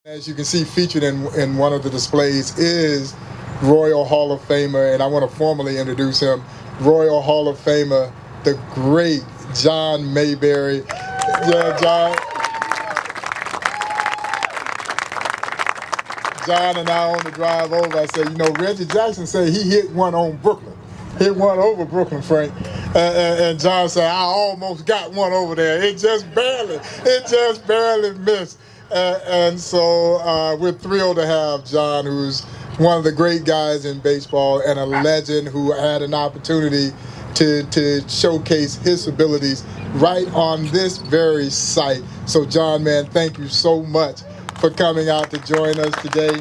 As you can see, featured in one of the displays is Royal Hall of Famer, and I want to formally introduce him, Royal Hall of Famer, the great John Mayberry. Yeah, John and I on the drive over, I said, Reggie Jackson said he hit one on Brooklyn. Hit one over Brooklyn, Frank. And John said, I almost got one over there. It just barely missed. And so we're thrilled to have John, who's one of the great guys in baseball and a legend who had an opportunity to showcase his abilities right on this very site. So John, man, thank you so much for coming out to join us today.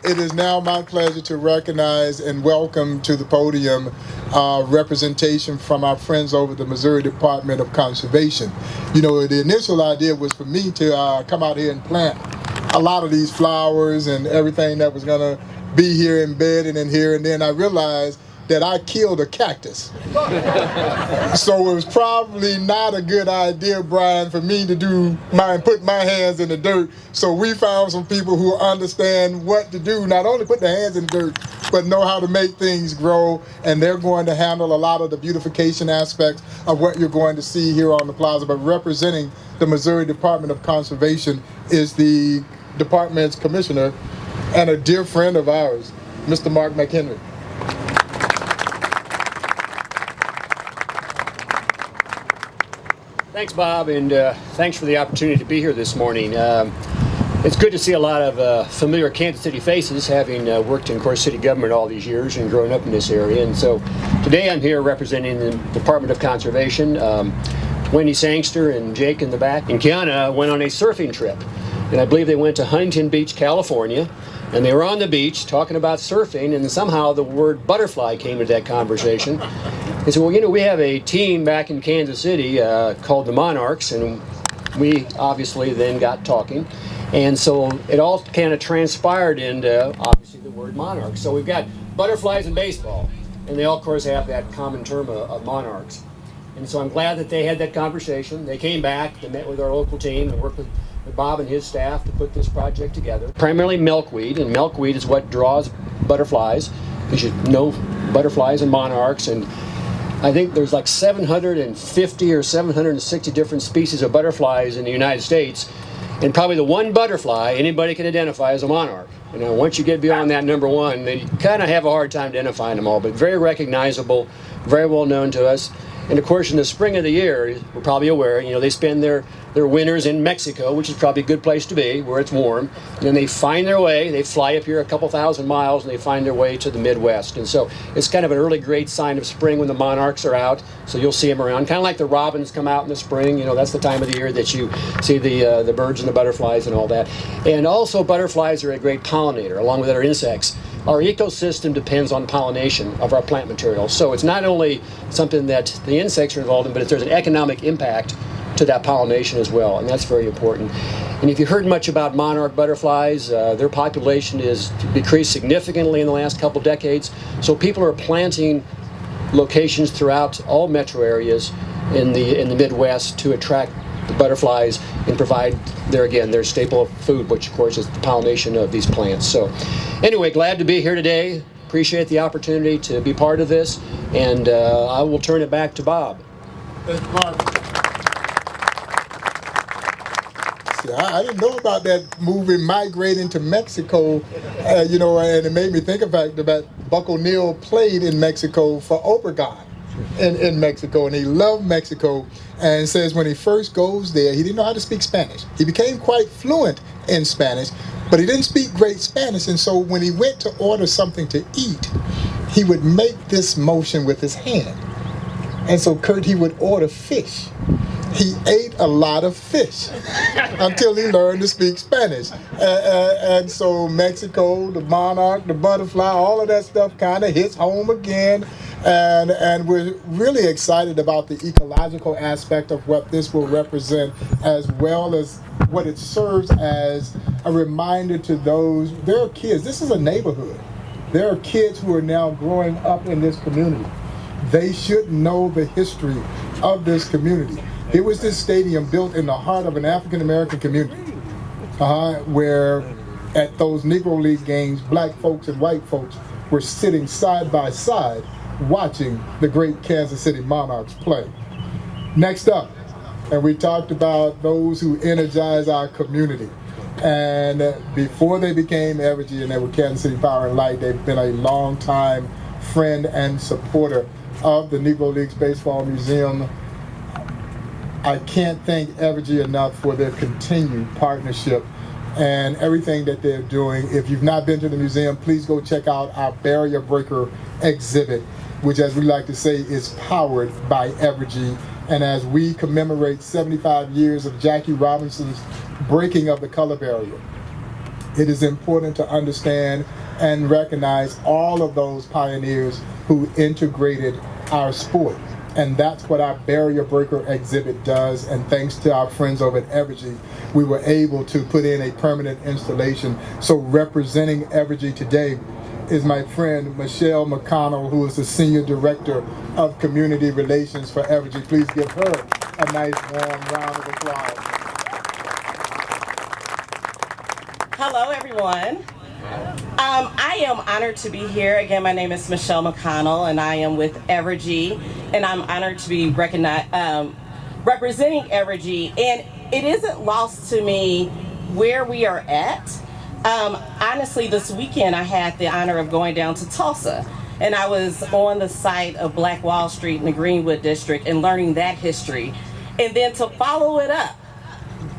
It is now my pleasure to recognize and welcome to the podium representation from our friends over the Missouri Department of Conservation. The initial idea was for me to come out here and plant a lot of these flowers and everything that was going to be here embedded in here, and then I realized that I killed a cactus. So it was probably not a good idea, Brian, for me to put my hands in the dirt. So we found some people who understand what to do, not only put their hands in the dirt, but know how to make things grow, and they're going to handle a lot of the beautification aspects of what you're going to see here on the plaza. But representing the Missouri Department of Conservation is the department's commissioner and a dear friend of ours, Mr. Mark McHenry. Thanks, Bob, and thanks for the opportunity to be here this morning. It's good to see a lot of familiar Kansas City faces, having worked in, of course, city government all these years and growing up in this area. And so today I'm here representing the Department of Conservation. Wendy Sangster and Jake in the back and Kiana went on a surfing trip. And I believe they went to Huntington Beach, California. And they were on the beach talking about surfing, and somehow the word butterfly came into that conversation. They said, well, we have a team back in Kansas City called the Monarchs, and we obviously then got talking. And so it all kind of transpired into, obviously, the word monarch. So we've got butterflies in baseball, and they all, of course, have that common term of monarchs. And so I'm glad that they had that conversation. They came back, they met with our local team, and worked with Bob and his staff to put this project together. Primarily milkweed, and milkweed is what draws butterflies, because you know butterflies and monarchs, and I think there's like 750 or 760 different species of butterflies in the United States, and probably the one butterfly anybody can identify as a monarch. Once you get beyond that number one, then you kind of have a hard time identifying them all, but very recognizable, very well known to us. And of course, in the spring of the year, we're probably aware, they spend their winters in Mexico, which is probably a good place to be, where it's warm. And then they find their way, they fly up here a couple thousand miles, and they find their way to the Midwest. And so it's kind of an early great sign of spring when the monarchs are out. So you'll see them around, kind of like the robins come out in the spring. That's the time of the year that you see the birds and the butterflies and all that. And also butterflies are a great pollinator, along with other insects. Our ecosystem depends on pollination of our plant material. So it's not only something that the insects are involved in, but there's an economic impact to that pollination as well, and that's very important. And if you heard much about monarch butterflies, their population is decreased significantly in the last couple decades. So people are planting locations throughout all metro areas in the Midwest to attract the butterflies and provide their staple of food, which of course is the pollination of these plants. So anyway, glad to be here today. Appreciate the opportunity to be part of this, and I will turn it back to Bob. Thank you, Mark. See, I didn't know about that movie migrating to Mexico, and it made me think of the fact that Buck O'Neill played in Mexico for Obregon in Mexico, and he loved Mexico. And says when he first goes there, he didn't know how to speak Spanish. He became quite fluent in Spanish, but he didn't speak great Spanish. And so when he went to order something to eat, he would make this motion with his hand. And so Kurt, he would order fish. He ate a lot of fish until he learned to speak Spanish. And so Mexico, the monarch, the butterfly, all of that stuff kind of hits home again. And we're really excited about the ecological aspect of what this will represent, as well as what it serves as a reminder to those. There are kids. This is a neighborhood. There are kids who are now growing up in this community. They should know the history of this community. It was this stadium built in the heart of an African American community, where at those Negro League games, black folks and white folks were sitting side by side watching the great Kansas City Monarchs play. Next up, and we talked about those who energize our community. And before they became Evergy and they were Kansas City Power and Light, they've been a long time friend and supporter of the Negro Leagues Baseball Museum. I can't thank Evergy enough for their continued partnership and everything that they're doing. If you've not been to the museum, please go check out our Barrier Breaker exhibit, which, as we like to say, is powered by Evergy. And as we commemorate 75 years of Jackie Robinson's breaking of the color barrier, it is important to understand and recognize all of those pioneers who integrated our sport. And that's what our Barrier Breaker exhibit does. And thanks to our friends over at Evergy, we were able to put in a permanent installation. So representing Evergy today is my friend Michelle Mcconnell, who is the Senior Director of Community Relations for Evergy. Please give her a nice warm round of applause. Hello, everyone. I am honored to be here. Again, my name is Michelle Mcconnell, and I am with Evergy, and I'm honored to be representing Evergy. And it isn't lost to me where we are at. Honestly, this weekend I had the honor of going down to Tulsa, and I was on the site of Black Wall Street in the Greenwood District and learning that history. And then to follow it up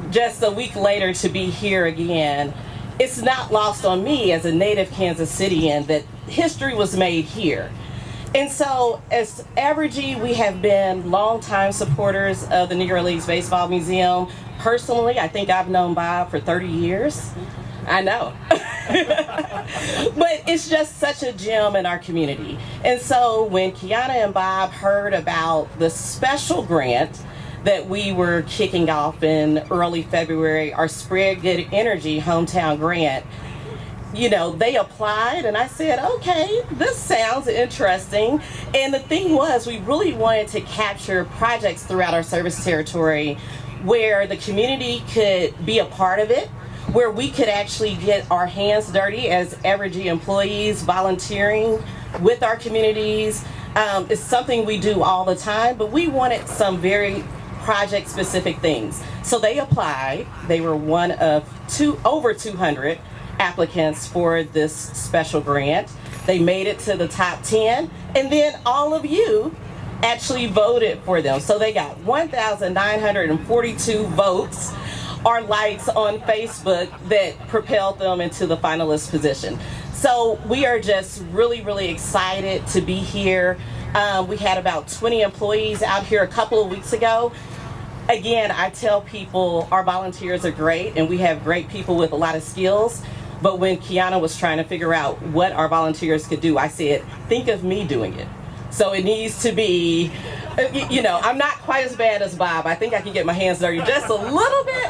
just a week later to be here again, it's not lost on me as a native Kansas Cityan that history was made here. And so as Evergy, we have been longtime supporters of the Negro Leagues Baseball Museum. Personally, I think I've known Bob for 30 years. I know. But it's just such a gem in our community. And so when Kiana and Bob heard about the special grant that we were kicking off in early February, our Spread Good Energy hometown grant, you know, they applied and I said, okay, this sounds interesting. And the thing was, we really wanted to capture projects throughout our service territory where the community could be a part of it, where we could actually get our hands dirty as Evergy employees volunteering with our communities. It's something we do all the time, but we wanted some very project-specific things. So they applied. They were one of over 200 applicants for this special grant. They made it to the top 10, and then all of you actually voted for them. So they got 1,942 votes or likes on Facebook that propelled them into the finalist position. So we are just really, really excited to be here. We had about 20 employees out here a couple of weeks ago. Again, I tell people our volunteers are great and we have great people with a lot of skills. But when Kiana was trying to figure out what our volunteers could do, I said, think of me doing it. So it needs to be, you know, I'm not quite as bad as Bob. I think I can get my hands dirty just a little bit.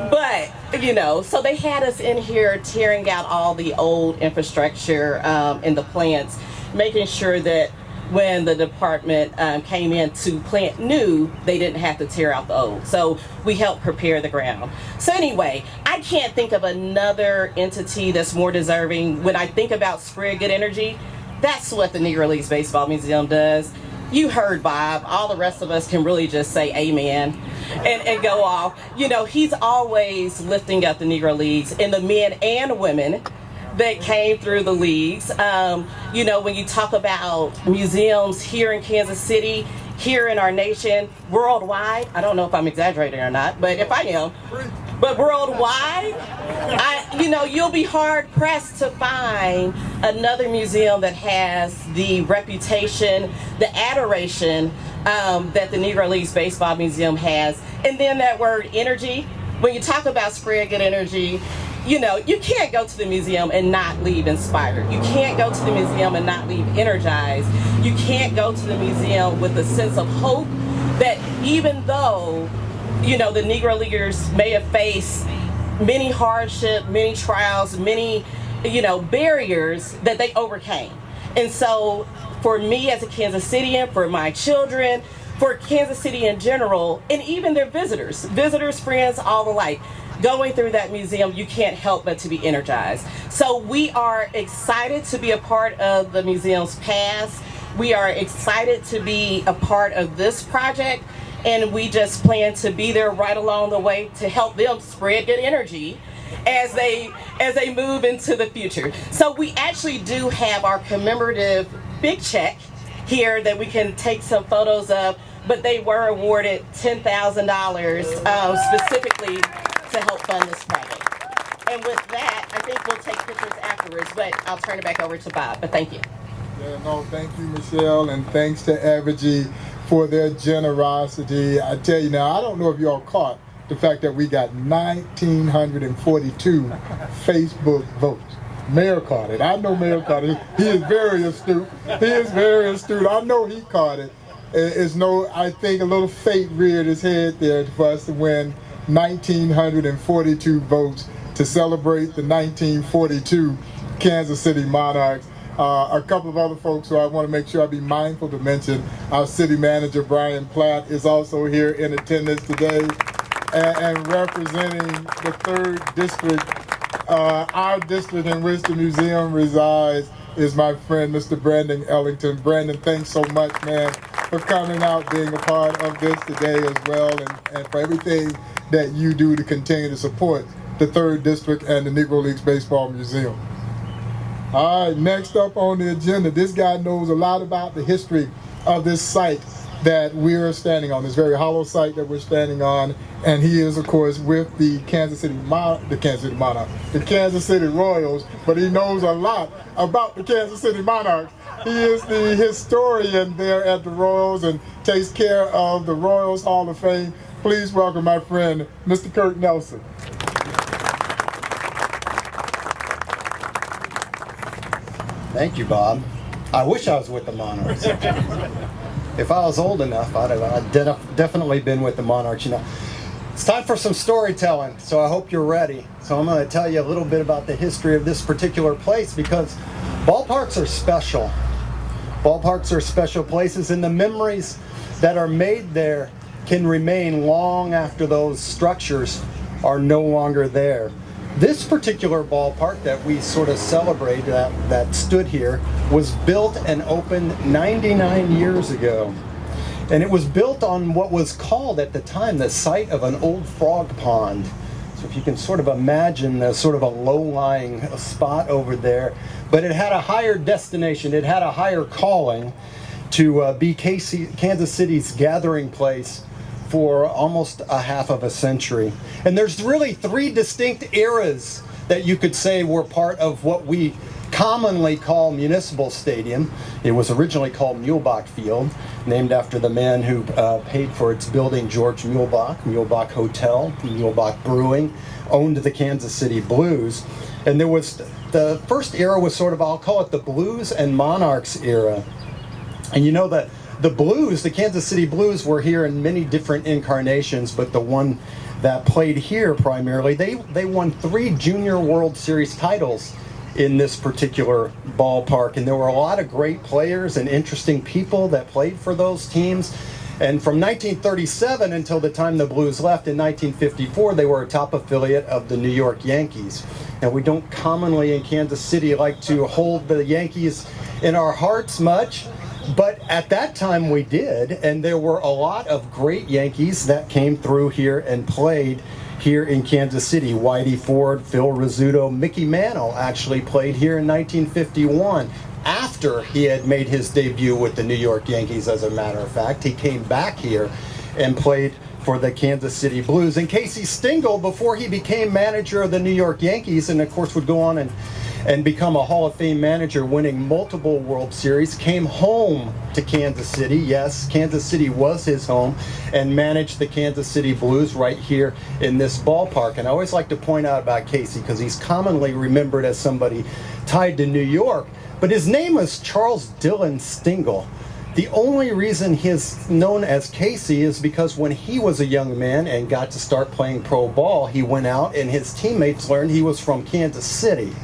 But, you know, so they had us in here tearing out all the old infrastructure in the plants, making sure that when the department came in to plant new, they didn't have to tear out the old. So we helped prepare the ground. So anyway, I can't think of another entity that's more deserving. When I think about Spread Good Energy, that's what the Negro Leagues Baseball Museum does. You heard Bob. All the rest of us can really just say amen and go off. You know, he's always lifting up the Negro Leagues and the men and women that came through the leagues. You know, when you talk about museums here in Kansas City, here in our nation, worldwide, I don't know if I'm exaggerating or not, but if I am, but worldwide, you know, you'll be hard pressed to find another museum that has the reputation, the adoration that the Negro Leagues Baseball Museum has. And then that word energy, when you talk about Spread Good Energy, you know, you can't go to the museum and not leave inspired. You can't go to the museum and not leave energized. You can't go to the museum with a sense of hope that even though, you know, the Negro Leaguers may have faced many hardships, many trials, many, you know, barriers that they overcame. And so for me as a Kansas Citian, for my children, for Kansas City in general, and even their visitors, friends, all alike. Going through that museum, you can't help but to be energized. So we are excited to be a part of the museum's past. We are excited to be a part of this project, and we just plan to be there right along the way to help them spread good energy as they move into the future. So we actually do have our commemorative big check here that we can take some photos of, but they were awarded $10,000 specifically to help fund this project. And with that, I think we'll take pictures afterwards, but I'll turn it back over to Bob, but thank you. Yeah, no, thank you, Michelle, and thanks to Evergy for their generosity. I tell you now, I don't know if y'all caught the fact that we got 1,942 Facebook votes. Mayor caught it. I know Mayor caught it. He is very astute. I know he caught it. It's no, I think a little fate reared his head there for us to win 1,942 votes to celebrate the 1942 Kansas City Monarchs. A couple of other folks who I want to make sure I be mindful to mention. Our city manager, Brian Platt, is also here in attendance today and representing the 3rd district. Our district in which the museum resides is my friend, Mr. Brandon Ellington. Brandon, thanks so much, man, for coming out, being a part of this today as well, and for everything that you do to continue to support the 3rd District and the Negro Leagues Baseball Museum. All right, next up on the agenda, this guy knows a lot about the history of this site that we're standing on, this very hollow site that we're standing on, and he is, of course, with the Kansas City Royals, but he knows a lot about the Kansas City Monarchs. He is the historian there at the Royals and takes care of the Royals Hall of Fame. Please welcome my friend, Mr. Kirk Nelson. Thank you, Bob. I wish I was with the Monarchs. If I was old enough, I'd definitely been with the Monarchs. You know, it's time for some storytelling, so I hope you're ready. So I'm going to tell you a little bit about the history of this particular place, because ballparks are special. Ballparks are special places, and the memories that are made there can remain long after those structures are no longer there. This particular ballpark that we sort of celebrate, that stood here, was built and opened 99 years ago. And it was built on what was called at the time the site of an old frog pond. So if you can sort of imagine a sort of a low-lying spot over there. But it had a higher destination, it had a higher calling to be Kansas City's gathering place for almost a half of a century. And there's really 3 distinct eras that you could say were part of what we commonly call Municipal Stadium. It was originally called Muehlebach Field, named after the man who paid for its building, George Muehlebach. Muehlebach Hotel, Muehlebach Brewing, owned the Kansas City Blues. And there was, the first era was sort of, I'll call it the Blues and Monarchs era. And you know that the Blues, the Kansas City Blues, were here in many different incarnations, but the one that played here primarily, they won 3 Junior World Series titles in this particular ballpark, and there were a lot of great players and interesting people that played for those teams. And from 1937 until the time the Blues left in 1954, they were a top affiliate of the New York Yankees. Now, we don't commonly in Kansas City like to hold the Yankees in our hearts much, but at that time we did, and there were a lot of great Yankees that came through here and played here in Kansas City. Whitey Ford, Phil Rizzuto, Mickey Mantle actually played here in 1951 after he had made his debut with the New York Yankees, as a matter of fact. He came back here and played for the Kansas City Blues. And Casey Stengel, before he became manager of the New York Yankees, and of course would go on and become a Hall of Fame manager, winning multiple World Series, came home to Kansas City. Yes, Kansas City was his home, and managed the Kansas City Blues right here in this ballpark. And I always like to point out about Casey, because he's commonly remembered as somebody tied to New York, but his name was Charles Dillon Stengel. The only reason he's known as Casey is because when he was a young man and got to start playing pro ball, he went out and his teammates learned he was from Kansas City.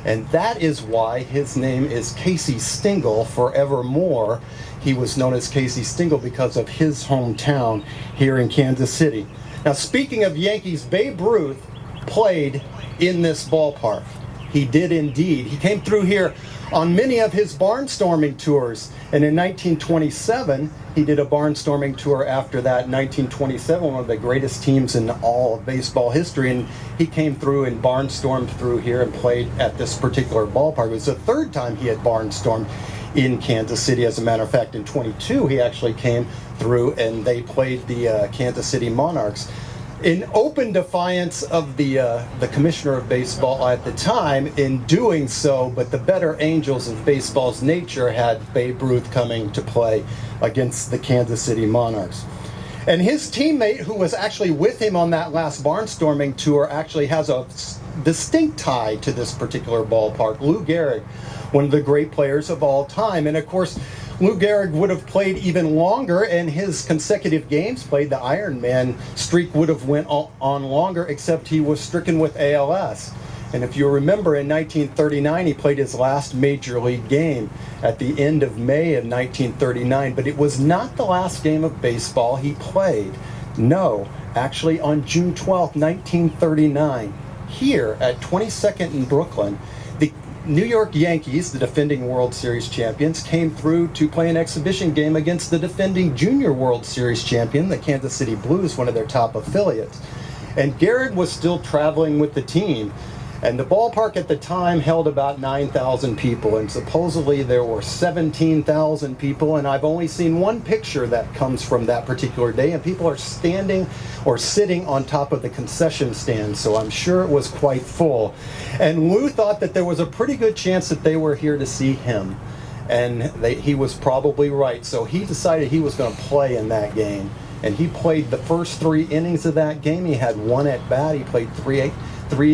And that is why his name is Casey Stengel forevermore. he was known as Casey Stengel because of his hometown here in Kansas City. Now, speaking of Yankees, Babe Ruth played in this ballpark. He did indeed. He came through here on many of his barnstorming tours. And in 1927, he did a barnstorming tour after that. In 1927, one of the greatest teams in all of baseball history. And he came through and barnstormed through here and played at this particular ballpark. It was the third time he had barnstormed in Kansas City. As a matter of fact, in 22, he actually came through and they played the Kansas City Monarchs in open defiance of the commissioner of baseball at the time in doing so, but the better angels of baseball's nature had Babe Ruth coming to play against the Kansas City Monarchs. And his teammate, who was actually with him on that last barnstorming tour, actually has a distinct tie to this particular ballpark. Lou Gehrig, one of the great players of all time. And of course, Lou Gehrig would have played even longer, and his consecutive games played, the Iron Man streak would have went on longer, except he was stricken with ALS. And if you remember, in 1939, he played his last major league game at the end of May of 1939. But it was not the last game of baseball he played. No, actually on June 12, 1939, here at 22nd in Brooklyn, the New York Yankees, the defending World Series champions, came through to play an exhibition game against the defending Junior World Series champion, the Kansas City Blues, one of their top affiliates. And Gehrig was still traveling with the team. And the ballpark at the time held about 9,000 people, and supposedly there were 17,000 people, and I've only seen one picture that comes from that particular day, and people are standing or sitting on top of the concession stand, so I'm sure it was quite full. And Lou thought that there was a pretty good chance that they were here to see him, and he was probably right, so he decided he was going to play in that game. And he played the first 3 innings of that game. He had 1 at bat. He played 3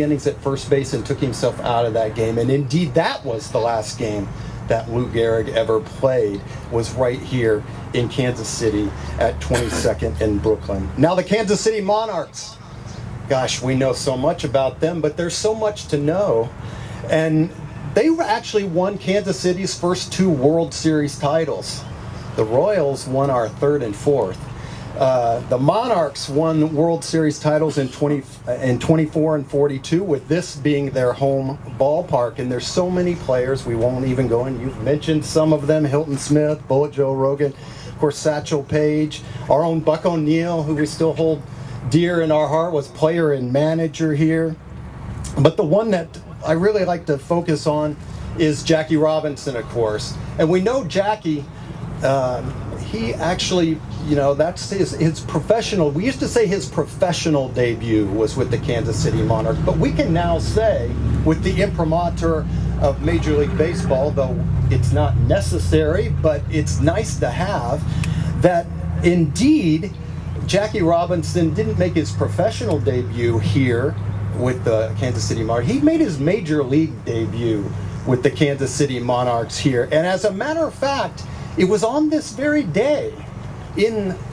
innings at first base and took himself out of that game. And indeed, that was the last game that Lou Gehrig ever played, was right here in Kansas City at 22nd in Brooklyn. Now, the Kansas City Monarchs. Gosh, we know so much about them, but there's so much to know. And they actually won Kansas City's first 2 World Series titles. The Royals won our 3rd and 4th. The Monarchs won World Series titles in 24 and 42, with this being their home ballpark. And there's so many players, we won't even go in. You've mentioned some of them: Hilton Smith, Bullet Joe Rogan, of course Satchel Paige, our own Buck O'Neil, who we still hold dear in our heart, was player and manager here. But the one that I really like to focus on is Jackie Robinson, of course. And we know Jackie, he actually, that's his professional, we used to say his professional debut was with the Kansas City Monarchs, but we can now say, with the imprimatur of Major League Baseball, though it's not necessary, but it's nice to have, that indeed Jackie Robinson didn't make his professional debut here with the Kansas City Monarchs. He made his Major League debut with the Kansas City Monarchs here. And as a matter of fact, it was on this very day,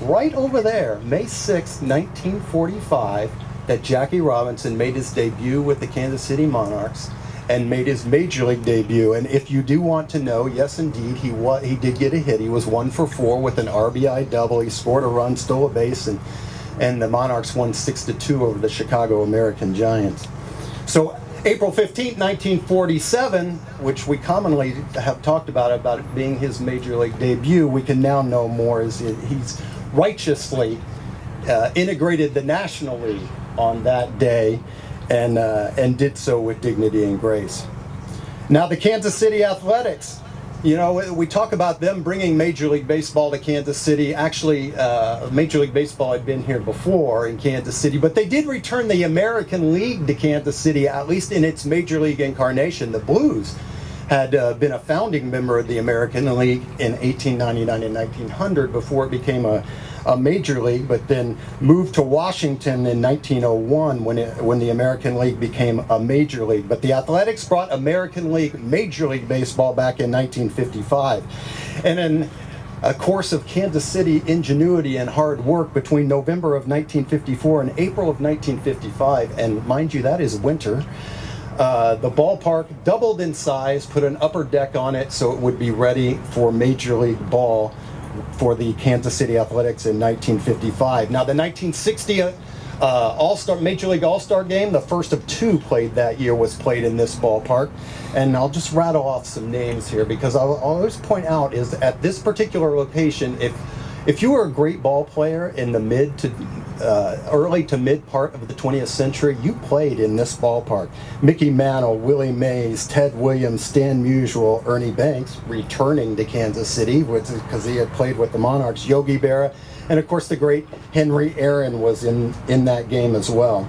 right over there, May 6, 1945, that Jackie Robinson made his debut with the Kansas City Monarchs and made his Major League debut. And if you do want to know, yes, indeed, he did get a hit. He was 1 for 4 with an RBI double. He scored a run, stole a base, and the Monarchs won 6-2 over the Chicago American Giants. So April 15, 1947, which we commonly have talked about it being his Major League debut, we can now know more as he's righteously integrated the National League on that day and did so with dignity and grace. Now, the Kansas City Athletics. We talk about them bringing Major League Baseball to Kansas City. Actually, Major League Baseball had been here before in Kansas City, but they did return the American League to Kansas City, at least in its Major League incarnation. The Blues had been a founding member of the American League in 1899 and 1900 before it became a Major League, but then moved to Washington in 1901 when the American League became a Major League. But the Athletics brought American League Major League Baseball back in 1955. And in a course of Kansas City ingenuity and hard work between November of 1954 and April of 1955, and mind you, that is winter, the ballpark doubled in size, put an upper deck on it so it would be ready for Major League ball for the Kansas City Athletics in 1955. Now, the 1960 Major League All-Star game, the first of two played that year, was played in this ballpark. And I'll just rattle off some names here, because I'll always point out is at this particular location, if you were a great ball player in the early to mid part of the 20th century, you played in this ballpark. Mickey Mantle, Willie Mays, Ted Williams, Stan Musial, Ernie Banks, returning to Kansas City because he had played with the Monarchs, Yogi Berra, and of course the great Henry Aaron was in that game as well.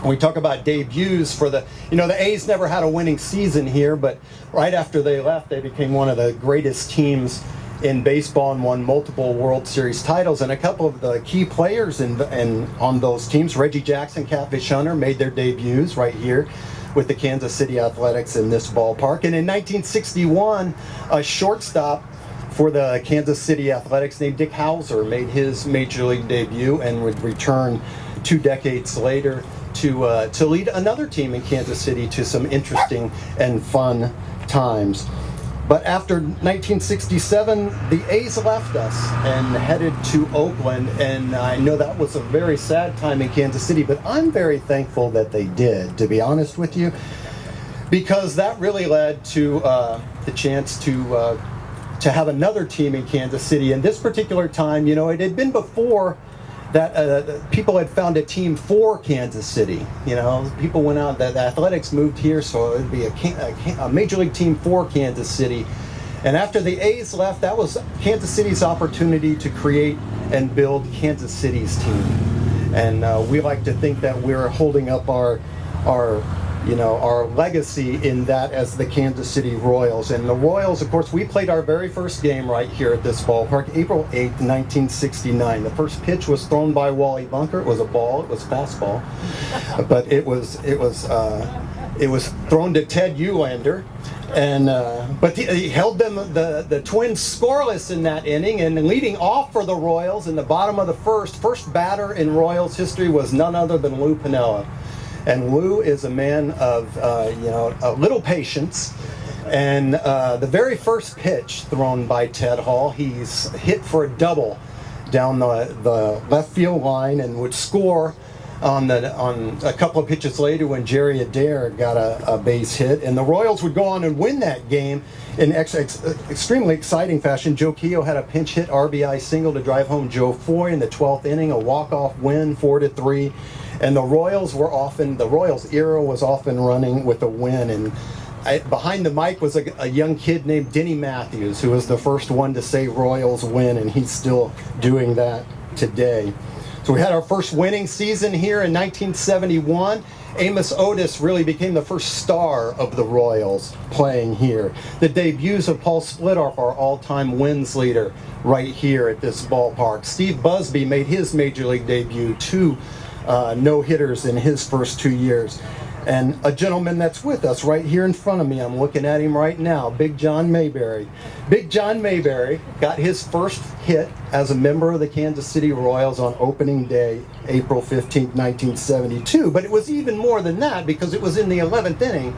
When we talk about debuts for the A's never had a winning season here, but right after they left, they became one of the greatest teams in baseball and won multiple World Series titles. And a couple of the key players on those teams, Reggie Jackson, Catfish Hunter, made their debuts right here with the Kansas City Athletics in this ballpark. And in 1961, a shortstop for the Kansas City Athletics named Dick Hauser made his Major League debut and would return 2 decades later to lead another team in Kansas City to some interesting and fun times. But after 1967, the A's left us and headed to Oakland, and I know that was a very sad time in Kansas City, but I'm very thankful that they did, to be honest with you, because that really led to the chance to have another team in Kansas City. And this particular time, it had been before that people had found a team for Kansas City. People went out, the Athletics moved here, so it would be a Major League team for Kansas City. And after the A's left, that was Kansas City's opportunity to create and build Kansas City's team. And we like to think that we're holding up our legacy in that as the Kansas City Royals. And the Royals, of course, we played our very first game right here at this ballpark, April 8th, 1969. The first pitch was thrown by Wally Bunker. It was a ball. It was fastball, but it was thrown to Ted Eulander, and but he held them the Twins scoreless in that inning. And leading off for the Royals in the bottom of the first batter in Royals history was none other than Lou Piniella. And Lou is a man of, a little patience. And the very first pitch thrown by Ted Hall, he's hit for a double down the left field line and would score on a couple of pitches later when Jerry Adair got a base hit. And the Royals would go on and win that game in extremely exciting fashion. Joe Keough had a pinch hit RBI single to drive home Joe Foy in the 12th inning, a walk-off win, 4-3. And the Royals era was often running with a win. And behind the mic was a young kid named Denny Matthews, who was the first one to say Royals win, and he's still doing that today. So we had our first winning season here in 1971. Amos Otis really became the first star of the Royals playing here. The debuts of Paul Splittoff, our all-time wins leader, right here at this ballpark. Steve Busby made his Major League debut, 2 no-hitters in his first 2 years. And a gentleman that's with us right here in front of me, I'm looking at him right now, Big John Mayberry. Big John Mayberry got his first hit as a member of the Kansas City Royals on opening day, April 15, 1972. But it was even more than that, because it was in the 11th inning,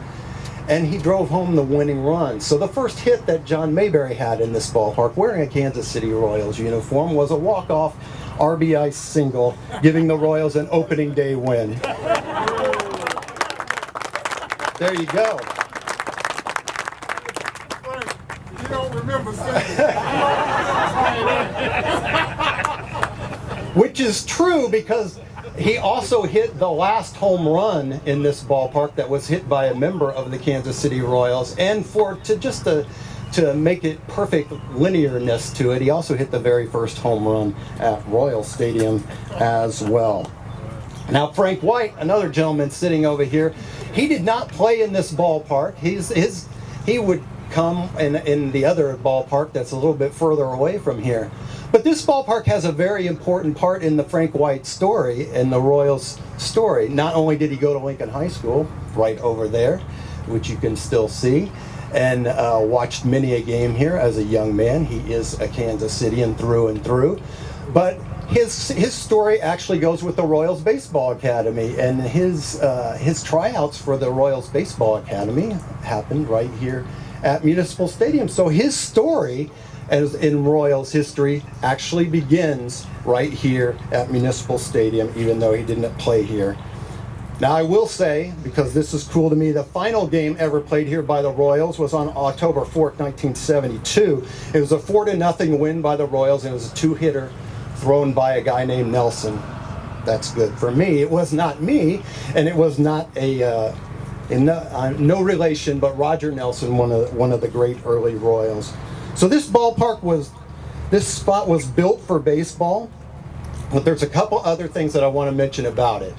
and he drove home the winning run. So the first hit that John Mayberry had in this ballpark, wearing a Kansas City Royals uniform, was a walk-off RBI single, giving the Royals an opening day win. There you go. You don't remember saying Which is true, because he also hit the last home run in this ballpark that was hit by a member of the Kansas City Royals. And to make it perfect linearness to it, he also hit the very first home run at Royal Stadium as well. Now, Frank White, another gentleman sitting over here, he did not play in this ballpark. He would come in the other ballpark that's a little bit further away from here. But this ballpark has a very important part in the Frank White story and the Royals story. Not only did he go to Lincoln High School, right over there, which you can still see, and watched many a game here as a young man. He is a Kansas Citian through and through. But his story actually goes with the Royals Baseball Academy, and his tryouts for the Royals Baseball Academy happened right here at Municipal Stadium. So his story as in Royals history actually begins right here at Municipal Stadium, even though he didn't play here. Now I will say, because this is cool to me, the final game ever played here by the Royals was on October 4th, 1972. It was a 4-0 win by the Royals, and it was a 2-hitter thrown by a guy named Nelson. That's good for me. It was not me, and it was not no relation, but Roger Nelson, one of the great early Royals. So this spot was built for baseball, but there's a couple other things that I want to mention about it.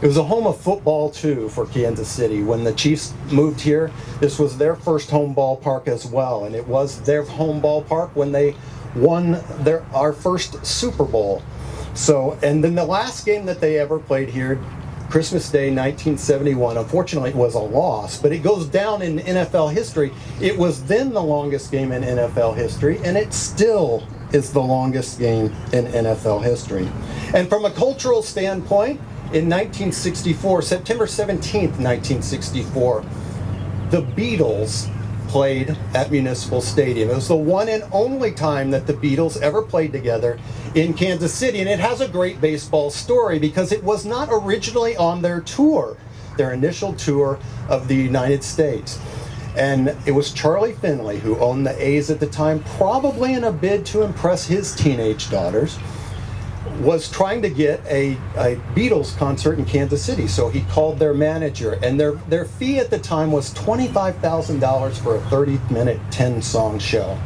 It was a home of football too for Kansas City. When the Chiefs moved here, this was their first home ballpark as well, and it was their home ballpark when they won our first Super Bowl. So, and then the last game that they ever played here, Christmas Day 1971, unfortunately it was a loss, but it goes down in NFL history. It was then the longest game in NFL history, and it still is the longest game in NFL history. And from a cultural standpoint, in 1964, September 17th, 1964, the Beatles played at Municipal Stadium. It was the one and only time that the Beatles ever played together in Kansas City, and it has a great baseball story because it was not originally on their tour, their initial tour of the United States. And it was Charlie Finley, who owned the A's at the time, probably in a bid to impress his teenage daughters, was trying to get a Beatles concert in Kansas City. So he called their manager, and their fee at the time was $25,000 for a 30-minute, 10-song show.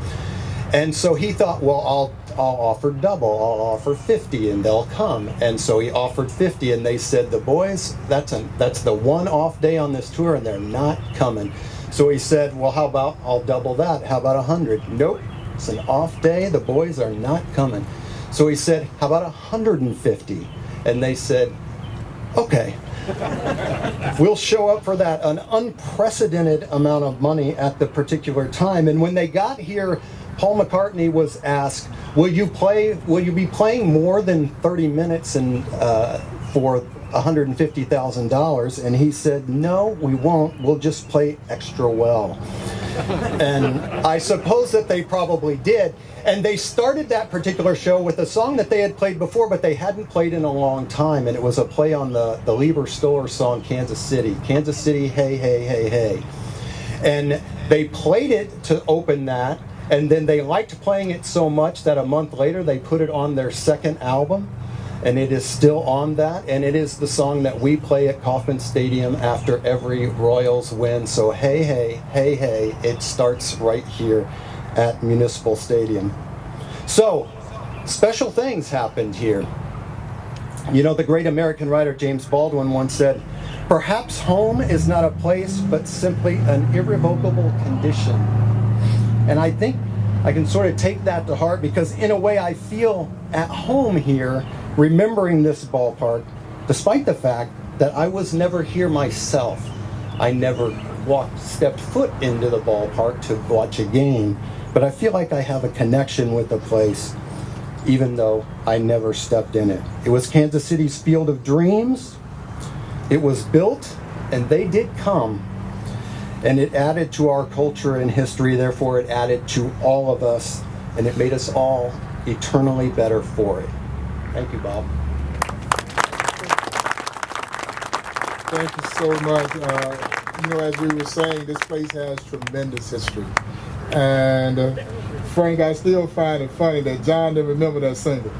And so he thought, well, I'll offer double. I'll offer 50, and they'll come. And so he offered 50, and they said, the boys, that's the one off day on this tour, and they're not coming. So he said, well, how about I'll double that? How about 100? Nope, it's an off day. The boys are not coming. So he said, how about 150? And they said, okay, we'll show up for that. An unprecedented amount of money at the particular time. And when they got here, Paul McCartney was asked, will you be playing more than 30 minutes for $150,000? And he said, no, we won't. We'll just play extra well. And I suppose that they probably did. And they started that particular show with a song that they had played before, but they hadn't played in a long time. And it was a play on the Lieber Stoller song, Kansas City. Kansas City, hey, hey, hey, hey. And they played it to open that. And then they liked playing it so much that a month later they put it on their second album. And it is still on that, and it is the song that we play at Kauffman Stadium after every Royals win. So hey, hey, hey, hey, it starts right here at Municipal Stadium. So, special things happened here. You know, the great American writer James Baldwin once said, perhaps home is not a place, but simply an irrevocable condition. And I think I can sort of take that to heart because in a way I feel at home here remembering this ballpark, despite the fact that I was never here myself. I never stepped foot into the ballpark to watch a game, but I feel like I have a connection with the place, even though I never stepped in it. It was Kansas City's field of dreams. It was built, and they did come, and it added to our culture and history, therefore it added to all of us, and it made us all eternally better for it. Thank you, Bob. Thank you so much. As we were saying, this place has tremendous history. And Frank, I still find it funny that John didn't remember that single.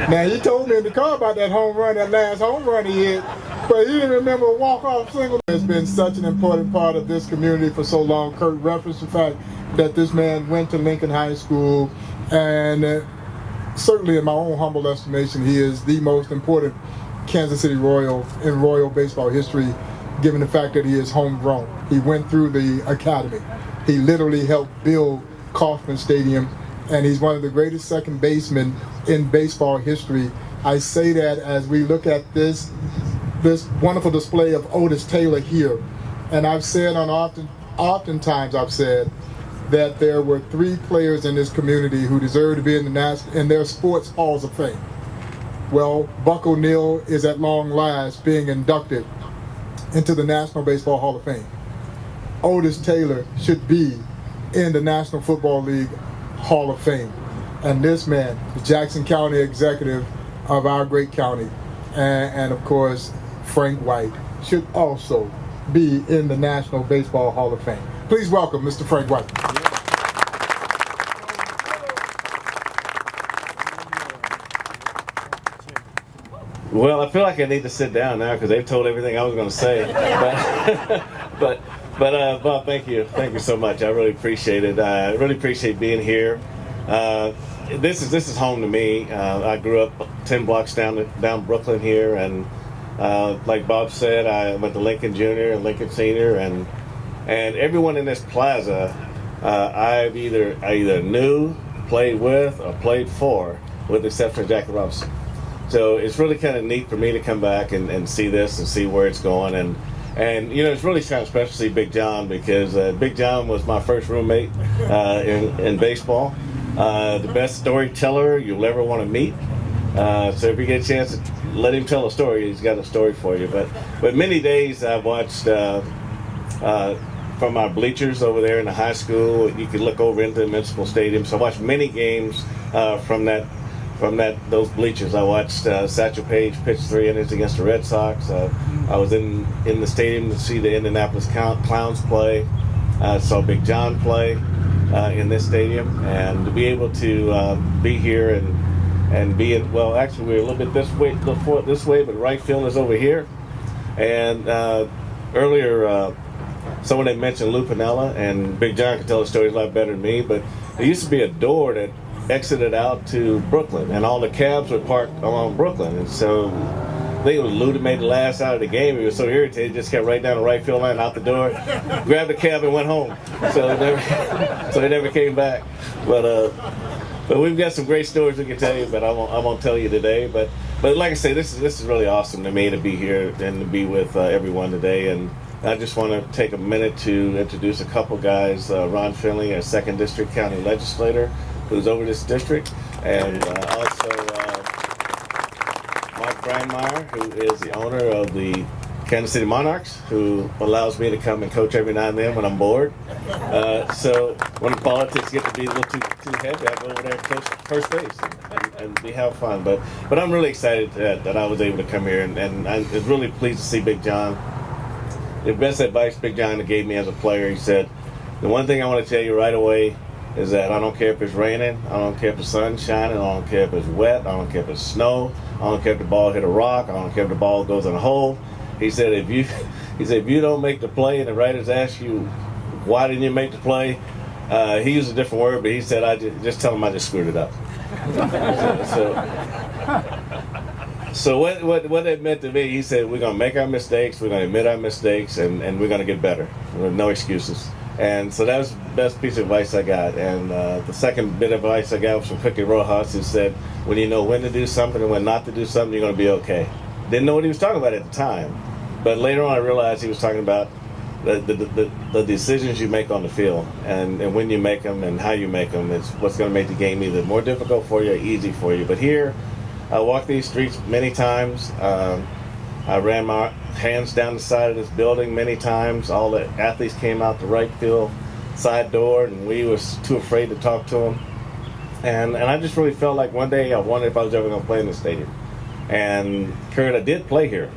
Now, he told me in the car about that home run, that last home run he hit, but he didn't remember a walk-off single. It's been such an important part of this community for so long. Kirk referenced the fact that this man went to Lincoln High School, and certainly in my own humble estimation, he is the most important Kansas City Royal in Royal baseball history, given the fact that he is homegrown. He went through the academy. He literally helped build Kauffman Stadium, and he's one of the greatest second basemen in baseball history. I say that as we look at this wonderful display of Otis Taylor here, and I've said oftentimes I've said that there were 3 players in this community who deserve to be in their sports halls of fame. Well, Buck O'Neil is at long last being inducted into the National Baseball Hall of Fame. Otis Taylor should be in the National Football League Hall of Fame. And this man, the Jackson County executive of our great county, and of course, Frank White, should also be in the National Baseball Hall of Fame. Please welcome Mr. Frank White. Well, I feel like I need to sit down now because they've told everything I was going to say. But Bob, thank you so much. I really appreciate it. I really appreciate being here. This is home to me. I grew up 10 blocks down Brooklyn here, and like Bob said, I went to Lincoln Junior and Lincoln Senior, and everyone in this plaza, I either knew, played with, or played for, with the exception of Jackie Robinson. So it's really kind of neat for me to come back and see this and see where it's going, and you know, it's really kind of special to see Big John, because Big John was my first roommate in baseball. The best storyteller you'll ever want to meet. So if you get a chance, let him tell a story. He's got a story for you. But many days I've watched from our bleachers over there in the high school. You could look over into the Municipal Stadium. So I watched many games from those bleachers. I watched Satchel Paige pitch 3 innings against the Red Sox. I was in the stadium to see the Indianapolis Clowns play. Saw Big John play in this stadium, and to be able to be here and be in, well, actually we're a little bit this way, but right field is over here. And earlier someone had mentioned Lou Piniella, and Big John could tell the stories a lot better than me, but there used to be a door that exited out to Brooklyn, and all the cabs were parked along Brooklyn. And so I think it was Lou that made the last out of the game. He was so irritated, just kept right down the right field line, out the door, grabbed the cab and went home. So he never came back. But we've got some great stories we can tell you, but I won't tell you today. But like I say, this is really awesome to me to be here and to be with everyone today. And I just want to take a minute to introduce a couple guys. Ron Finley, a 2nd District County Legislator, who's over this district, and also Mike Brandmeier, who is the owner of the Kansas City Monarchs, who allows me to come and coach every now and then when I'm bored. So when the politics get to be a little too heavy, I go over there and coach first base and we have fun. But I'm really excited that I was able to come here, and I'm really pleased to see Big John. The best advice Big John gave me as a player, he said, the one thing I want to tell you right away is that I don't care if it's raining, I don't care if the sun's shining, I don't care if it's wet, I don't care if it's snow, I don't care if the ball hit a rock, I don't care if the ball goes in a hole. He said if you don't make the play and the writers ask you why didn't you make the play, he used a different word, but he said I just tell them I just screwed it up. So what that meant to me, he said we're gonna make our mistakes, we're gonna admit our mistakes, and we're gonna get better with no excuses. And so that was the best piece of advice I got. And the second bit of advice I got was from Cookie Rojas, who said, when you know when to do something and when not to do something, you're going to be okay. Didn't know what he was talking about at the time. But later on I realized he was talking about the decisions you make on the field. And when you make them and how you make them is what's going to make the game either more difficult for you or easy for you. But here, I walked these streets many times. I ran my hands down the side of this building many times. All the athletes came out the right field side door, and we was too afraid to talk to them. And I just really felt like one day I wondered if I was ever going to play in the stadium. And Kurt, I did play here,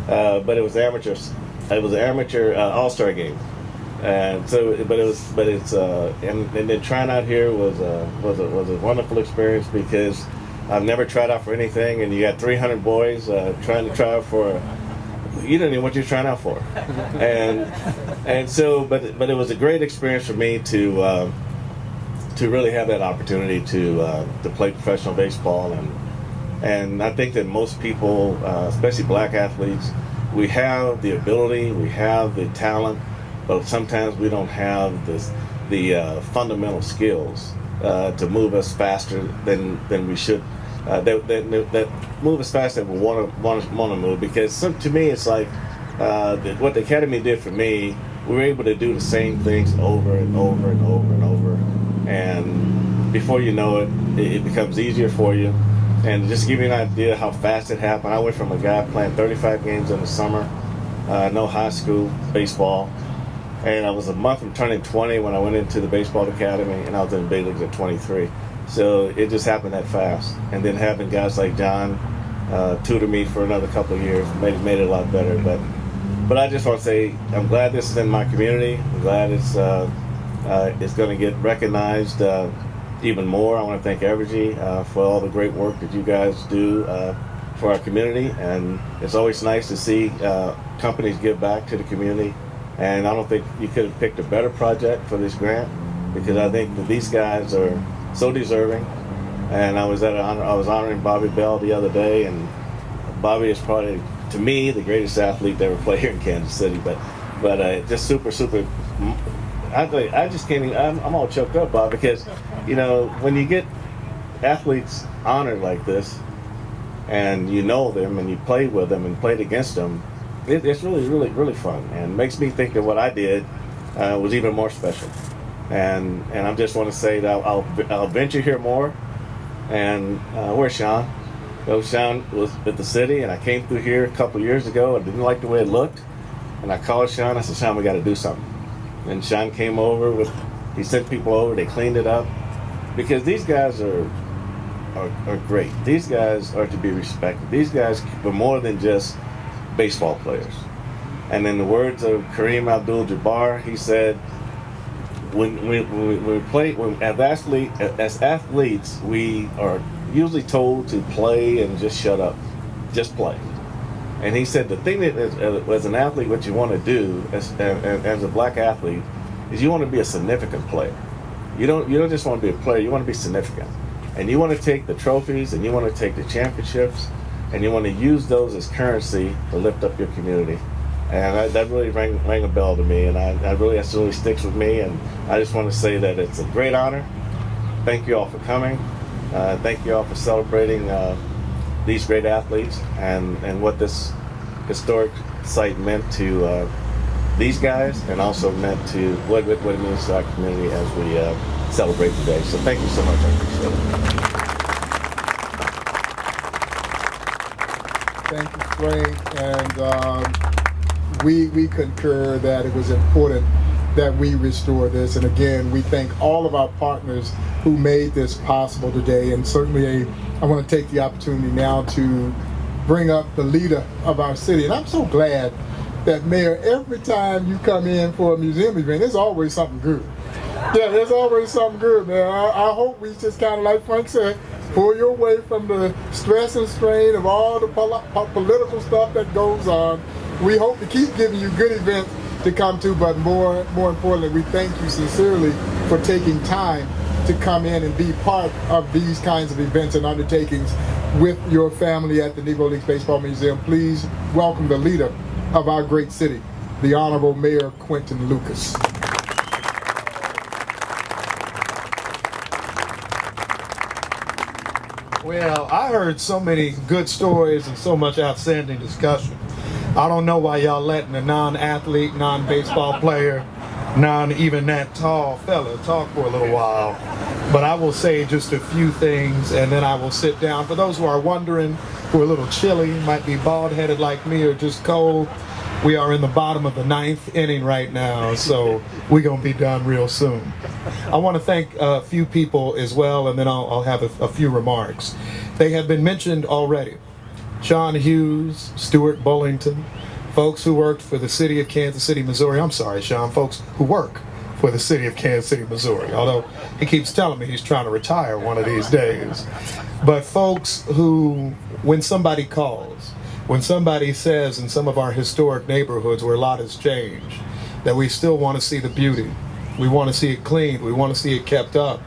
but it was amateur. It was an amateur all-star game, and so and then trying out here was a wonderful experience, because I've never tried out for anything, and you got 300 boys trying to try out for. You don't know what you're trying out for, and so but it was a great experience for me to really have that opportunity to play professional baseball, and I think that most people, especially black athletes, we have the ability, we have the talent, but sometimes we don't have the fundamental skills to move us faster than we should. That move as fast as we want to move, because to me it's like what the academy did for me. We were able to do the same things over and over and over and over, and before you know it, it becomes easier for you. And just to give you an idea how fast it happened, I went from a guy playing 35 games in the summer, no high school baseball, And I was a month from turning 20 when I went into the baseball academy, and I was in the big leagues at 23. So it just happened that fast. And then having guys like John tutor me for another couple of years made it a lot better. But I just want to say I'm glad this is in my community. I'm glad it's going to get recognized even more. I want to thank Evergy for all the great work that you guys do for our community. And it's always nice to see companies give back to the community. And I don't think you could have picked a better project for this grant, because I think that these guys are so deserving. And I was honoring Bobby Bell the other day, and Bobby is probably, to me, the greatest athlete to ever play here in Kansas City. But just super. I just can't even, I'm all choked up, Bob, because when you get athletes honored like this, and you know them and you played with them and played against them, it's really fun, and makes me think that what I did was even more special. And I just want to say that I'll venture here more. And where's Sean? Sean was at the city, and I came through here a couple years ago. I didn't like the way it looked, and I called Sean. I said, Sean, we got to do something. And Sean came over he sent people over. They cleaned it up, because these guys are great. These guys are to be respected. These guys were more than just baseball players. And in the words of Kareem Abdul-Jabbar, he said, as athletes, we are usually told to play and just shut up, just play. And he said the thing that as an athlete, what you want to do as a black athlete is you want to be a significant player. You don't just want to be a player. You want to be significant, and you want to take the trophies, and you want to take the championships, and you want to use those as currency to lift up your community. And that really rang a bell to me, and that really sticks with me. And I just want to say that it's a great honor. Thank you all for coming. Thank you all for celebrating these great athletes and what this historic site meant to these guys, and also meant to what it means to our community as we celebrate today. So thank you so much. I appreciate it. Thank you, Frank. And we concur that it was important that we restore this. And again, we thank all of our partners who made this possible today. And certainly I want to take the opportunity now to bring up the leader of our city. And I'm so glad that, Mayor, every time you come in for a museum event, there's always something good. Yeah, there's always something good, man. I hope we just kind of, like Frank said, pull you away from the stress and strain of all the political stuff that goes on. We hope to keep giving you good events to come to, but more importantly, we thank you sincerely for taking time to come in and be part of these kinds of events and undertakings with your family at the Negro Leagues Baseball Museum. Please welcome the leader of our great city, the Honorable Mayor Quentin Lucas. Well, I heard so many good stories and so much outstanding discussion. I don't know why y'all letting a non-athlete, non-baseball player, even that tall fella talk for a little while. But I will say just a few things, and then I will sit down. For those who are wondering, who are a little chilly, might be bald-headed like me or just cold, we are in the bottom of the 9th inning right now, so we're going to be done real soon. I want to thank a few people as well, and then I'll have a few remarks. They have been mentioned already. John Hughes, Stuart Bullington, folks who worked for the city of Kansas City, Missouri. I'm sorry, Sean, folks who work for the city of Kansas City, Missouri, although he keeps telling me he's trying to retire one of these days. But folks who, when somebody calls, when somebody says in some of our historic neighborhoods where a lot has changed, that we still want to see the beauty, we want to see it cleaned, we want to see it kept up,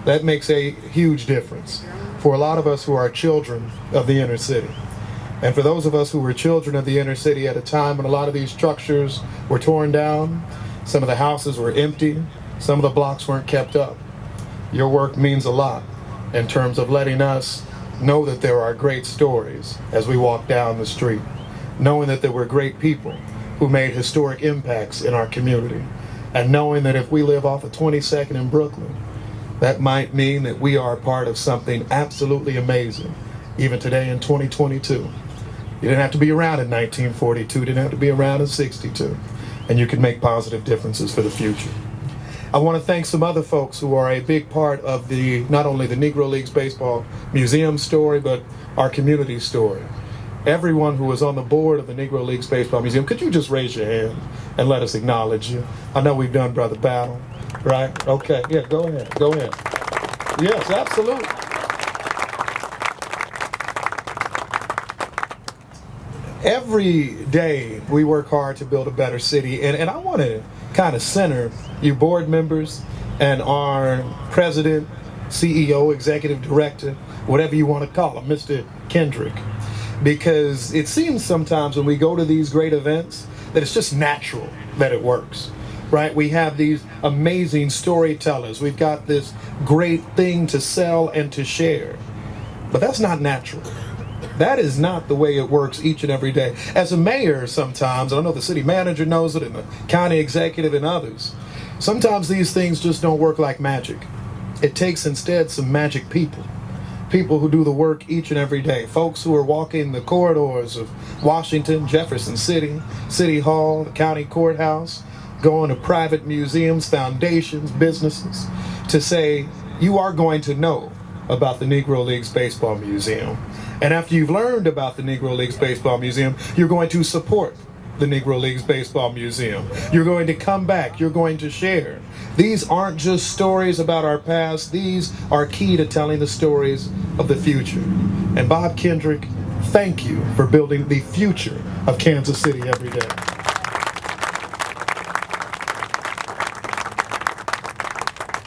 that makes a huge difference for a lot of us who are children of the inner city. And for those of us who were children of the inner city at a time when a lot of these structures were torn down, some of the houses were empty, some of the blocks weren't kept up. Your work means a lot in terms of letting us know that there are great stories as we walk down the street, knowing that there were great people who made historic impacts in our community, and knowing that if we live off of 22nd in Brooklyn, that might mean that we are a part of something absolutely amazing, even today in 2022. You didn't have to be around in 1942, you didn't have to be around in 62. and you can make positive differences for the future. I want to thank some other folks who are a big part of not only the Negro Leagues Baseball Museum story, but our community story. Everyone who is on the board of the Negro Leagues Baseball Museum, could you just raise your hand and let us acknowledge you? I know we've done Brother Battle, right? Okay, yeah, go ahead. Yes, absolutely. Every day we work hard to build a better city, and I want to kind of center you board members and our president, CEO, executive director, whatever you want to call him, Mr. Kendrick, because it seems sometimes when we go to these great events that it's just natural that it works, right? We have these amazing storytellers. We've got this great thing to sell and to share, but that's not natural. That is not the way it works each and every day. As a mayor sometimes, I know the city manager knows it and the county executive and others, sometimes these things just don't work like magic. It takes instead some magic people who do the work each and every day, folks who are walking the corridors of Washington, Jefferson City, City Hall, the county courthouse, going to private museums, foundations, businesses, to say, you are going to know about the Negro Leagues Baseball Museum. And after you've learned about the Negro Leagues Baseball Museum, you're going to support the Negro Leagues Baseball Museum. You're going to come back. You're going to share. These aren't just stories about our past. These are key to telling the stories of the future. And Bob Kendrick, thank you for building the future of Kansas City every day.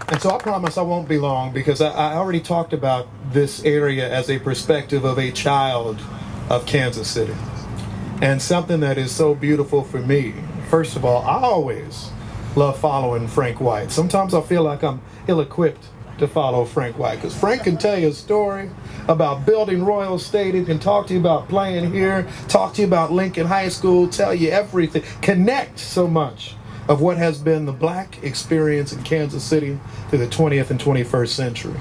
And so I promise I won't be long, because I already talked about this area as a perspective of a child of Kansas City. And something that is so beautiful for me, first of all, I always love following Frank White. Sometimes I feel like I'm ill-equipped to follow Frank White, because Frank can tell you a story about building Royal Stadium, can talk to you about playing here, talk to you about Lincoln High School, tell you everything, connect so much of what has been the black experience in Kansas City through the 20th and 21st century.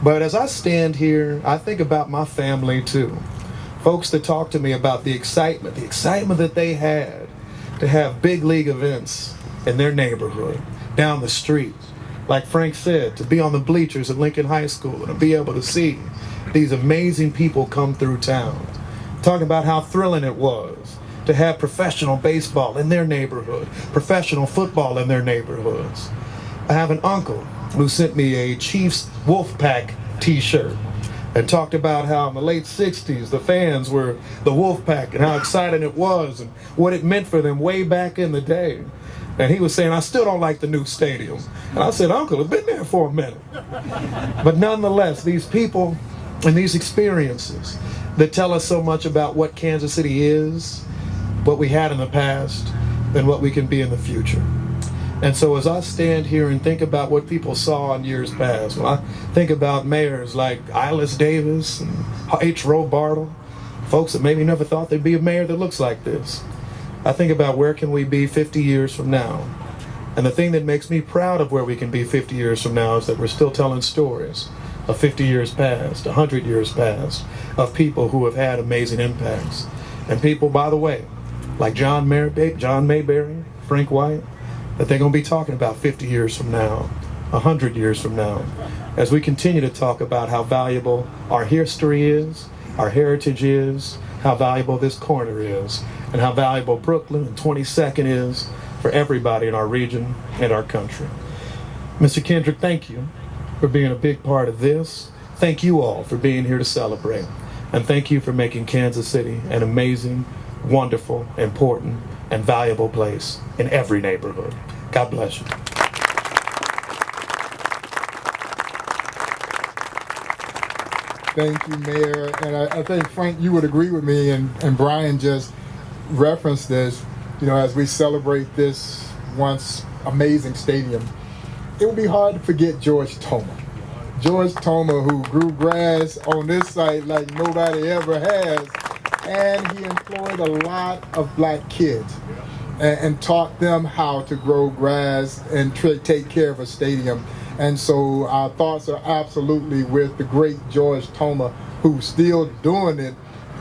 But as I stand here, I think about my family too. Folks that talk to me about the excitement that they had to have big league events in their neighborhood, down the street. Like Frank said, to be on the bleachers at Lincoln High School and to be able to see these amazing people come through town. Talking about how thrilling it was to have professional baseball in their neighborhood, professional football in their neighborhoods. I have an uncle who sent me a Chiefs Wolfpack t-shirt and talked about how in the late 60s the fans were the Wolfpack and how exciting it was and what it meant for them way back in the day. And he was saying, I still don't like the new stadium. And I said, Uncle, it's been there for a minute. But nonetheless, these people and these experiences that tell us so much about what Kansas City is, what we had in the past, and what we can be in the future. And so as I stand here and think about what people saw in years past, when I think about mayors like Ilis Davis and H. Roe Bartle, folks that maybe never thought there'd be a mayor that looks like this, I think about where can we be 50 years from now. And the thing that makes me proud of where we can be 50 years from now is that we're still telling stories of 50 years past, 100 years past, of people who have had amazing impacts. And people, by the way, like John Mayberry, Frank White, that they're going to be talking about 50 years from now, 100 years from now, as we continue to talk about how valuable our history is, our heritage is, how valuable this corner is, and how valuable Brooklyn and 22nd is for everybody in our region and our country. Mr. Kendrick, thank you for being a big part of this. Thank you all for being here to celebrate. And thank you for making Kansas City an amazing, wonderful, important, and valuable place in every neighborhood. God bless you. Thank you, Mayor. And I think, Frank, you would agree with me, and Brian just referenced this, as we celebrate this once amazing stadium, it would be hard to forget George Toma. George Toma, who grew grass on this site like nobody ever has, and he employed a lot of black kids and taught them how to grow grass and take care of a stadium. And so our thoughts are absolutely with the great George Toma, who's still doing it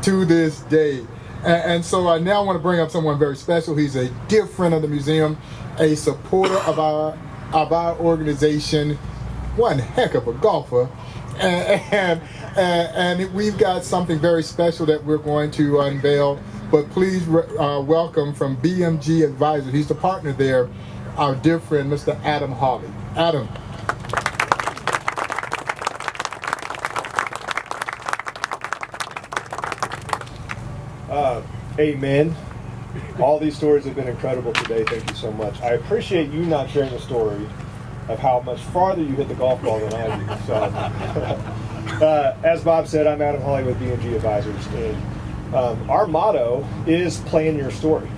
to this day. And so I now want to bring up someone very special. He's a dear friend of the museum, a supporter of our organization, one heck of a golfer, and we've got something very special that we're going to unveil. But please welcome from BMG Advisors, he's the partner there, our dear friend, Mr. Adam Hawley. Adam. Amen. All these stories have been incredible today. Thank you so much. I appreciate you not sharing the story of how much farther you hit the golf ball than I do. So, as Bob said, I'm Adam Hawley with BMG Advisors, and our motto is playing your story.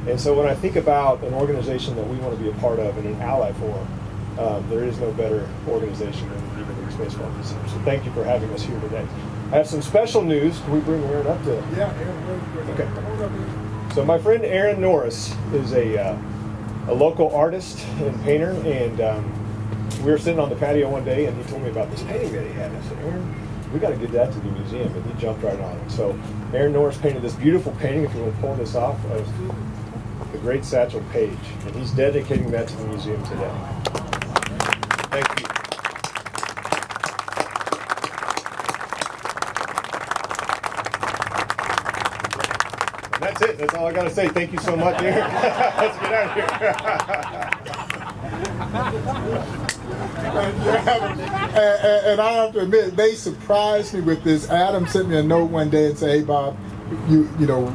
And so when I think about an organization that we want to be a part of and an ally for, there is no better organization than the Negro Leagues Baseball Museum. So thank you for having us here today. I have some special news. Can we bring Aaron up to? Yeah, Aaron. Okay. So my friend Aaron Norris is a local artist and painter, and we were sitting on the patio one day, and he told me about this painting that he had. I said, Aaron, we got to get that to the museum, and he jumped right on it. So Aaron Norris painted this beautiful painting, if you want to pull this off, of the great Satchel Paige, and he's dedicating that to the museum today. Thank you. That's it. That's all I got to say. Thank you so much, Aaron. Let's get out of here. And I have to admit, they surprised me with this. Adam sent me a note one day and said, hey, Bob, you know,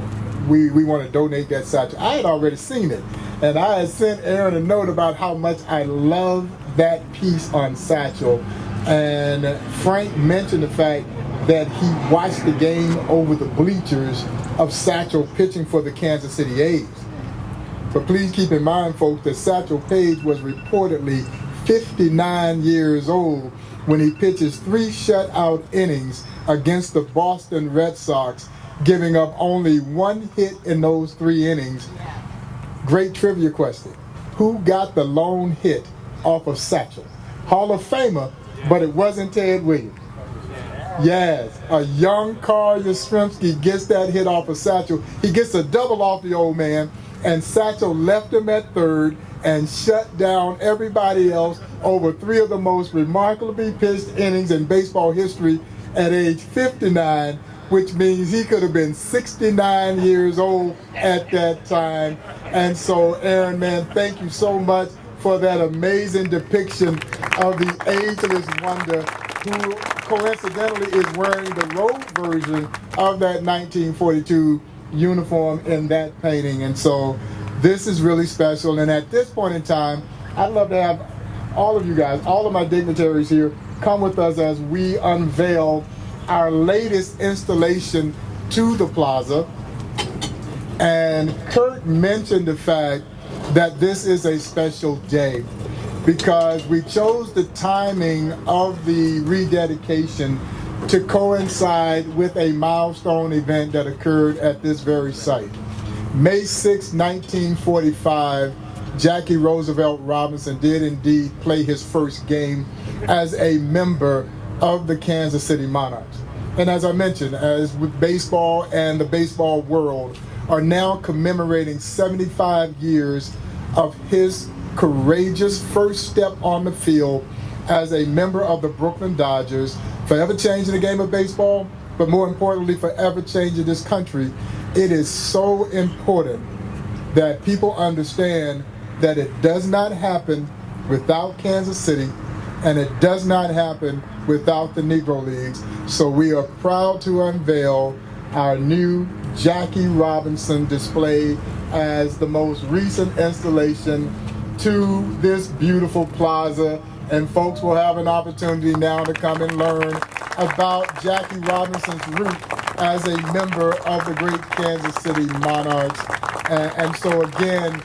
we want to donate that satchel. I had already seen it. And I had sent Aaron a note about how much I love that piece on Satchel. And Frank mentioned the fact that he watched the game over the bleachers of Satchel pitching for the Kansas City A's. But please keep in mind, folks, that Satchel Paige was reportedly 59 years old when he pitches 3 shutout innings against the Boston Red Sox, giving up only 1 hit in those 3 innings. Great trivia question. Who got the lone hit off of Satchel? Hall of Famer, but it wasn't Ted Williams. Yes, a young Carl Yastrzemski gets that hit off of Satchel. He gets a double off the old man, and Satchel left him at third and shut down everybody else over 3 of the most remarkably pitched innings in baseball history at age 59, which means he could have been 69 years old at that time. And so, Aaron, man, thank you so much for that amazing depiction of the ageless wonder who coincidentally is wearing the road version of that 1942 uniform in that painting. And so this is really special. And at this point in time, I'd love to have all of you guys, all of my dignitaries here, come with us as we unveil our latest installation to the plaza. And Kirk mentioned the fact that this is a special day because we chose the timing of the rededication to coincide with a milestone event that occurred at this very site. May 6, 1945, Jackie Roosevelt Robinson did indeed play his first game as a member of the Kansas City Monarchs. And as I mentioned, as with baseball and the baseball world are now commemorating 75 years of his courageous first step on the field as a member of the Brooklyn Dodgers, forever changing the game of baseball, but more importantly, forever changing this country. It is so important that people understand that it does not happen without Kansas City, and it does not happen without the Negro Leagues. So we are proud to unveil our new Jackie Robinson display as the most recent installation to this beautiful plaza. And folks will have an opportunity now to come and learn about Jackie Robinson's route as a member of the great Kansas City Monarchs. And so again,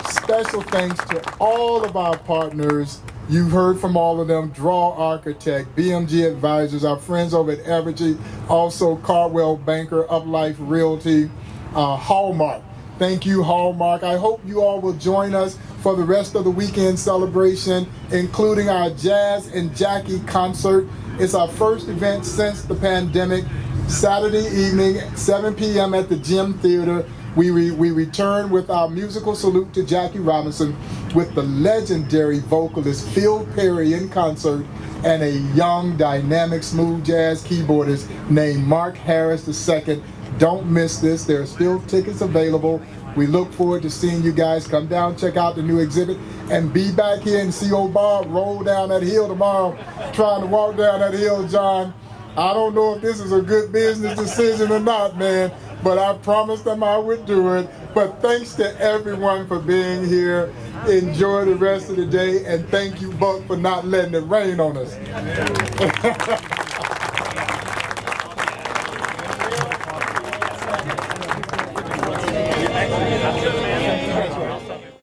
special thanks to all of our partners. You've heard from all of them: Draw Architect, BMG Advisors, our friends over at Evergy, also Cardwell Banker, Up Life Realty, Hallmark. Thank you, Hallmark. I hope you all will join us for the rest of the weekend celebration, including our Jazz and Jackie concert. It's our first event since the pandemic. Saturday evening, 7 p.m. at the Gym Theater. We return with our musical salute to Jackie Robinson with the legendary vocalist Phil Perry in concert and a young, dynamic, smooth jazz keyboardist named Mark Harris II. Don't miss this. There are still tickets available. We look forward to seeing you guys. Come down, check out the new exhibit, and be back here and see old Bob roll down that hill tomorrow, trying to walk down that hill, John. I don't know if this is a good business decision or not, man, but I promised them I would do it. But thanks to everyone for being here. Enjoy the rest of the day, and thank you, Buck, for not letting it rain on us.